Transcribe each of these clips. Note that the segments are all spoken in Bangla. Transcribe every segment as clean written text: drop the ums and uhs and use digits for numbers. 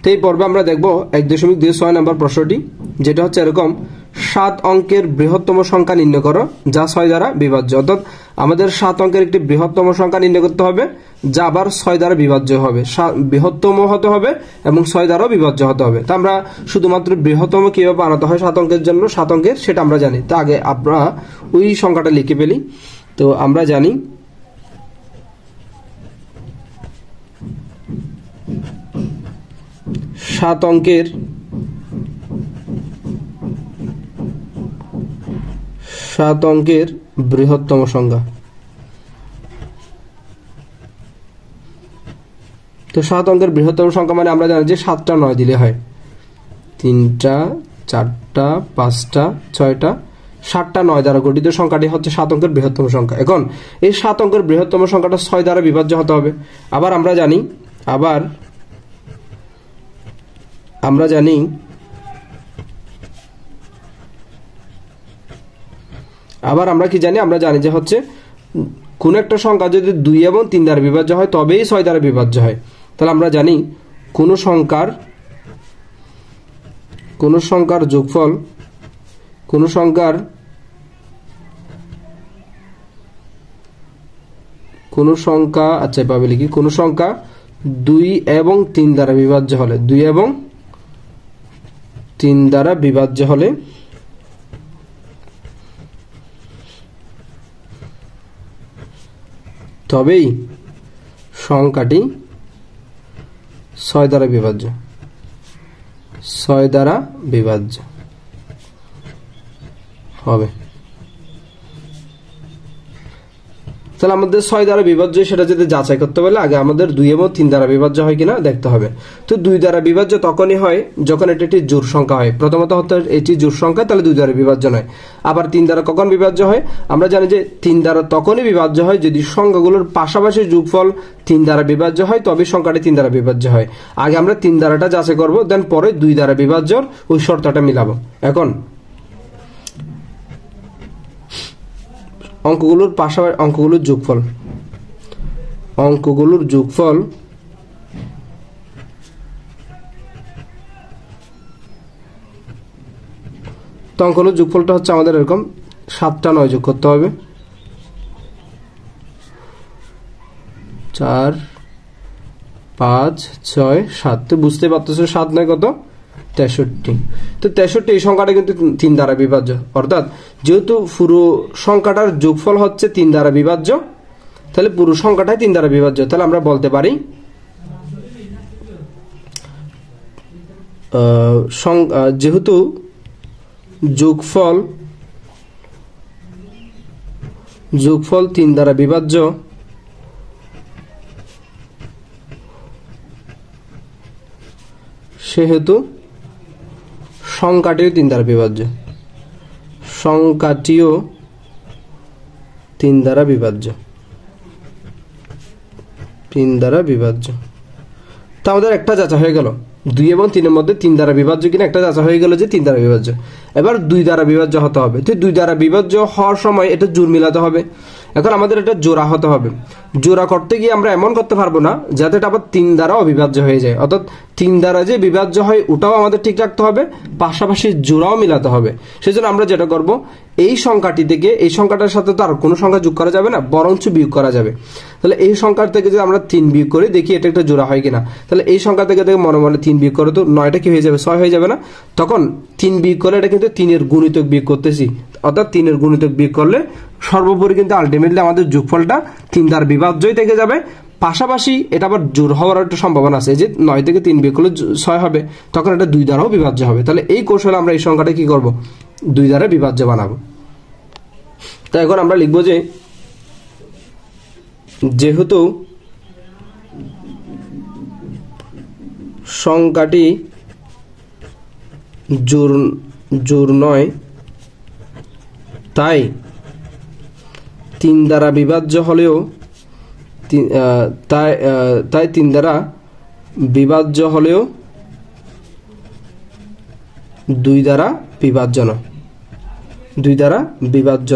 তো এই পর্বে আমরা দেখব 1.26 নম্বর প্রশ্নটি, যেটা হচ্ছে এরকম: 7 অঙ্কের বৃহত্তম সংখ্যা নির্ণয় করো যা 6 দ্বারা বিভাজ্য। অর্থাৎ আমাদের 7 অঙ্কের একটি বৃহত্তম সংখ্যা নির্ণয় করতে হবে যা আবার 6 দ্বারা বিভাজ্য হবে, বৃহত্তম হতে হবে এবং 6 দ্বারাও বিভাজ্য হতে হবে। তা আমরা শুধুমাত্র বৃহত্তম কিভাবে বানাতে হয় 7 অঙ্কের জন্য, 7 অঙ্কের, সেটা আমরা জানি। তা আগে আমরা ওই সংখ্যাটা লিখে ফেলি। তো আমরা জানি 7 অঙ্কের বৃহত্তম সংখ্যা। তো 7 অঙ্কের বৃহত্তম সংখ্যা মানে আমরা জানি যে 7টা 9 দিলে হয়, 3টা 4টা 5টা 6টা 7টা 9 দ্বারা গঠিত সংখ্যাটি হচ্ছে 7 অঙ্কের বৃহত্তম সংখ্যা। এখন এই 7 অঙ্কের বৃহত্তম সংখ্যাটা 6 দ্বারা বিভাজ্য হতে হবে। আবার আমরা জানি আমরা কি জানি? আমরা জানি যে হচ্ছে কোন একটা সংখ্যা যদি 2 এবং 3 দ্বারা বিভাজ্য হয় তবেই 6 দ্বারা বিভাজ্য হয়। তাহলে আমরা জানি কোন সংখ্যার যোগফল, কোন সংখ্যা 2 এবং 3 দ্বারা বিভাজ্য হলে, 2 এবং 3 দ্বারা বিভাজ্য হলে তবেই সংখ্যাটি 6 দ্বারা বিভাজ্য, 6 দ্বারা বিভাজ্য হবে। তাহলে আমাদের 6 দ্বারা বিভাজ্য সেটা যদি যাচাই করতে পারলে আগে আমাদের 2 এবং 3 দ্বারা বিভাজ্য হয় কিনা দেখতে হবে। তো 2 দ্বারা বিভাজ্য তখনই হয় যখন এটা একটি জোড় সংখ্যা হয়। প্রথমত হচ্ছে এটি জোড় সংখ্যা, তাহলে 2 দ্বারা বিভাজ্য নয়। আবার 3 দ্বারা কখন বিভাজ্য হয়? আমরা জানি যে 3 দ্বারা তখনই বিভাজ্য হয় যদি সংখ্যাগুলোর পাশাপাশি যোগফল 3 দ্বারা বিভাজ্য হয়, তবে সংখ্যাটি 3 দ্বারা বিভাজ্য হয়। আগে আমরা 3 দ্বারাটা যাচাই করব, দেন পরে 2 দ্বারা বিভাজ্যর ওই শর্তটা মিলাবো। এখন অঙ্কগুলোর পাশাপাশি অঙ্কগুলোর যোগফল তো অঙ্কগুলোর যোগফলটা হচ্ছে আমাদের এরকম: 7টা 9 যোগ করতে হবে, 4 5 6 7। তো বুঝতে পারতেছো 7 9 কত? 63। তো 63 এই সংখ্যাটা কিন্তু 3 দ্বারা বিভাজ্য। অর্থাৎ যেহেতু পুরো সংখ্যাটার যোগফল হচ্ছে 3 দ্বারা বিভাজ্য, তাহলে পুরো সংখ্যাটাই 3 দ্বারা বিভাজ্য। তাহলে আমরা বলতে পারি যেহেতু যোগফল 3 দ্বারা বিভাজ্য, সেহেতু সংখ্যাটিও 3 দ্বারা বিভাজ্য, সংখ্যাটিও 3 দ্বারা বিভাজ্য, 3 দ্বারা বিভাজ্য। তো আমাদের একটা যাচাই হয়ে গেল, 2 এবং 3 এর মধ্যে 3 দ্বারা বিভাজ্য কিনা একটা যাচাই হয়ে গেল যে 3 দ্বারা বিভাজ্য। এবার 2 দ্বারা বিভাজ্য হতে হবে। তো 2 দ্বারা বিভাজ্য হওয়ার সময় এটা জোড় মিলাতে হবে। এখন আমাদের এটা জোড়া হতে হবে। জোড়া করতে গিয়ে আমরা এমন করতে পারবো না যাতে এটা আবার 3 দ্বারা অবিভাজ্য হয়ে যায়। অর্থাৎ 3 দ্বারা যে বিভাজ্য হয় ওটাও আমাদের ঠিক রাখতে হবে, পাশাপাশি জোড়াও মিলাতে হবে। সেজন্য আমরা যেটা করব, এই সংখ্যাটি থেকে এই সংখ্যাটার সাথে তো আর কোনো সংখ্যা যোগ করা যাবে না, বরঞ্চ বিয়োগ করা যাবে। তাহলে এই সংখ্যার থেকে যদি আমরা 3 বিয়োগ করি, দেখি এটা একটা জোড়া হয় কিনা। তাহলে এই সংখ্যা থেকে মনে মনে 3 বিয়োগ করে, তো 9টা কি হয়ে যাবে? 6 হয়ে যাবে না? তখন 3 বিয়োগ করলে এটা কিন্তু 3 এর গুণিতক বিয়োগ করতেছি। অর্থাৎ 3 এর গুণিতক বিয়োগ করলে সর্বোপরি কিন্তু আলটিমেটলি আমাদের যোগফলটা 3 দ্বারা বিভাজ্যই থেকে যাবে। পাশাপাশি এটা আবার জোড় হওয়ার একটা সম্ভাবনা আছে, যে 9 থেকে 3 বিয়োগ করলে 6 হবে, তখন এটা 2 দ্বারাও বিভাজ্য হবে। তাহলে এই কৌশলে আমরা এই সংখ্যাটা কি করব? 2 দ্বারা বিভাজ্য বানাবো। তো এখন আমরা লিখব যে যেহেতু সংখ্যাটি জোড় নয়, তাই 3 দ্বারা বিভাজ্য হলেও তাই 3 দ্বারা বিভাজ্য হলেও 2 দ্বারা বিভাজ্য নয়, 2 দ্বারা বিভাজ্য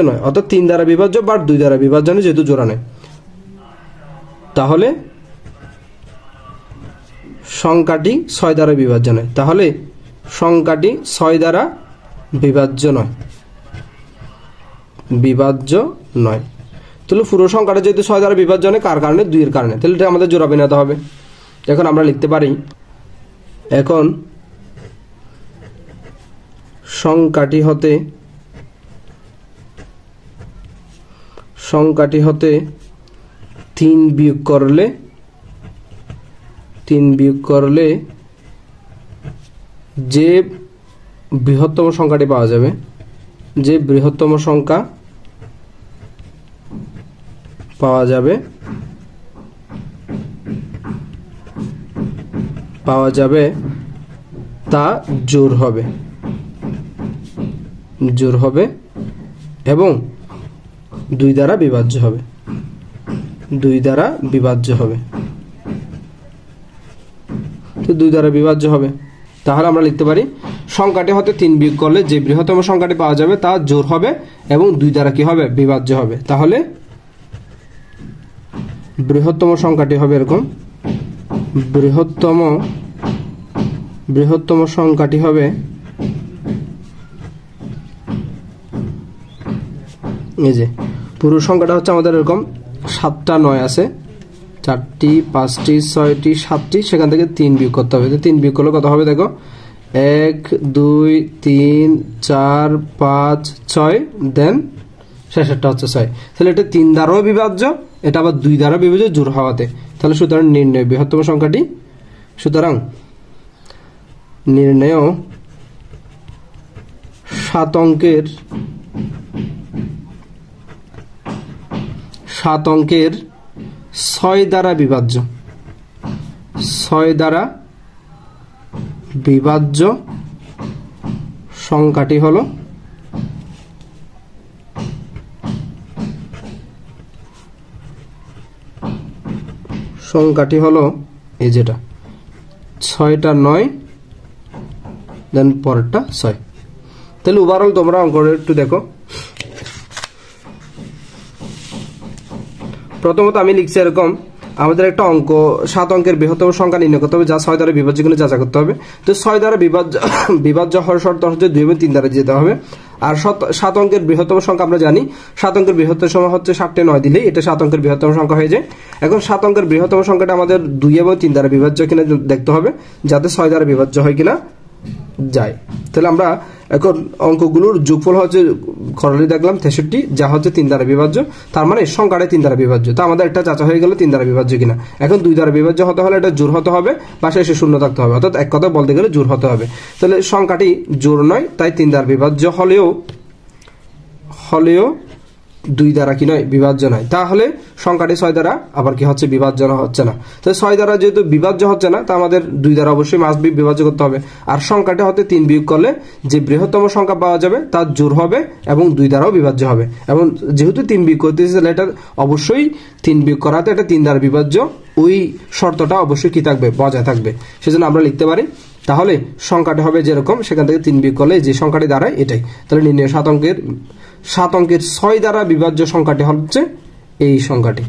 নয়, অর্থাৎ 3 দ্বারা বিভাজ্য বা 2 দ্বারা বিভাজ্য নয়, যেহেতু জোড়া নয়। তাহলে সংখ্যাটি 6 দ্বারা বিভাজ্য নয়, তাহলে সংখ্যাটি 6 দ্বারা বিভাজ্য নয়, বিভাজ্য নয়। তাহলে পুরো সংখ্যাটা যেহেতু 6 দ্বারা বিভাজ্য নয়, কার কারণে? 2 এর কারণে। তাহলে এটা আমাদের জোড়া বানাতে হবে। এখন আমরা লিখতে পারি, এখন সংখ্যাটি হতে 3 বিয়োগ করলে যে বৃহত্তম সংখ্যাটি পাওয়া যাবে, যে বৃহত্তম সংখ্যা পাওয়া যাবে তা জোড় হবে এবং 2 দ্বারা বিভাজ্য হবে, 2 দ্বারা বিভাজ্য হবে। তো 2 দ্বারা বিভাজ্য হবে, তাহলে আমরা লিখতে পারি সংখ্যাটি হতে 3 বিয়োগ করলে যে বৃহত্তম সংখ্যাটি পাওয়া যাবে তা জোড় হবে এবং 2 দ্বারা কি হবে? বিভাজ্য হবে। তাহলে বৃহত্তম সংখ্যাটি হবে এরকম, বৃহত্তম সংখ্যাটি হবে এই যে পুরো সংখ্যাটা হচ্ছে আমাদের এরকম 7টা 9 আছে, 4টি 5টি 6টি 7টি, সেখান থেকে 3 বিয়োগ করতে হবে। 3 বিয়োগ করলে কত হবে দেখো, 1 2 3 4 5 6, দেন শেষেরটা হচ্ছে 6। তাহলে এটা 3 দ্বারাও বিভাজ্য, এটা আবার 2 দ্বারা বিভাজ্য জোড় হওয়াতে। তাহলে সুতরাং নির্ণয় বৃহত্তম সংখ্যাটি, সুতরাং নির্ণয় 7 অঙ্কের 6 দ্বারা বিভাজ্য, 6 দ্বারা বিভাজ্য সংখ্যাটি হলো এই যেটা 6টা 9, দেন পরেরটা 6। তাহলে ওভারঅল তোমরা অঙ্কটা একটু দেখো। প্রথমত আমি লিখছি এরকম, আমাদের একটা অঙ্ক 7 অঙ্কের বৃহত্তম সংখ্যা নির্ণয় করতে হবে, যা 6 দ্বারা বিভাজ্য কিনা যাচাই করতে হবে। তো 6 দ্বারা বিভাজ্য হওয়ার শর্ত হচ্ছে 2 এবং 3 দ্বারা যেতে হবে। আর 7 অঙ্কের বৃহত্তম সংখ্যা আমরা জানি, 7 অঙ্কের বৃহত্তম সংখ্যা হচ্ছে 7টে 9 দিলে এটা 7 অঙ্কের বৃহত্তম সংখ্যা হয়ে যায়। এখন 7 অঙ্কের বৃহত্তম সংখ্যাটা আমাদের 2 এবং 3 দ্বারা বিভাজ্য কিনা দেখতে হবে, যাতে 6 দ্বারা বিভাজ্য হয় কিনা যায়। তাহলে আমরা এখন অঙ্কগুলোর যোগফল হচ্ছে করলে দেখলাম 63, যা হচ্ছে 3 দ্বারা বিভাজ্য, তার মানে সংখ্যাটা 3 দ্বারা বিভাজ্য। তো আমাদের একটা যাচাই হয়ে গেল 3 দ্বারা বিভাজ্য কিনা। এখন 2 দ্বারা বিভাজ্য হতে হলে এটা জোড় হতে হবে বা শেষে শূন্য থাকতে হবে, অর্থাৎ এক কথা বলতে গেলে জোড় হতে হবে। তাহলে সংখ্যাটি জোড় নয়, তাই 3 দ্বারা বিভাজ্য হলেও 2 দ্বারা কি নয়? বিভাজ্য নয়। তাহলে সংখ্যাটি 6 দ্বারা আবার কি হচ্ছে? বিভাজ্য হচ্ছে না। তো 6 দ্বারা যেহেতু বিভাজ্য হচ্ছে না, তা আমাদের 2 দ্বারা অবশ্যই মাস্ট বি বিভাজ্য করতে হবে। আর সংখ্যাটি হতে 3 বিয়োগ করলে যে বৃহত্তম সংখ্যা পাওয়া যাবে তার জোড় হবে এবং 2 দ্বারাও বিভাজ্য হবে। এবং যেহেতু 3 বিয়োগ করতেছে, তাহলে এটা অবশ্যই 3 বিয়োগ করাতে এটা 3 দ্বারা বিভাজ্য, ওই শর্তটা অবশ্যই কি থাকবে? বজায় থাকবে। সেজন্য আমরা লিখতে পারি তাহলে সংখ্যাটি হবে যেরকম, সেখান থেকে 3 বিয়োগ করলে যে সংখ্যাটি দাঁড়ায় এটাই। তাহলে নির্ণয় 7 অঙ্কের 6 দ্বারা বিভাজ্য সংখ্যাটি হচ্ছে এই সংখ্যাটি।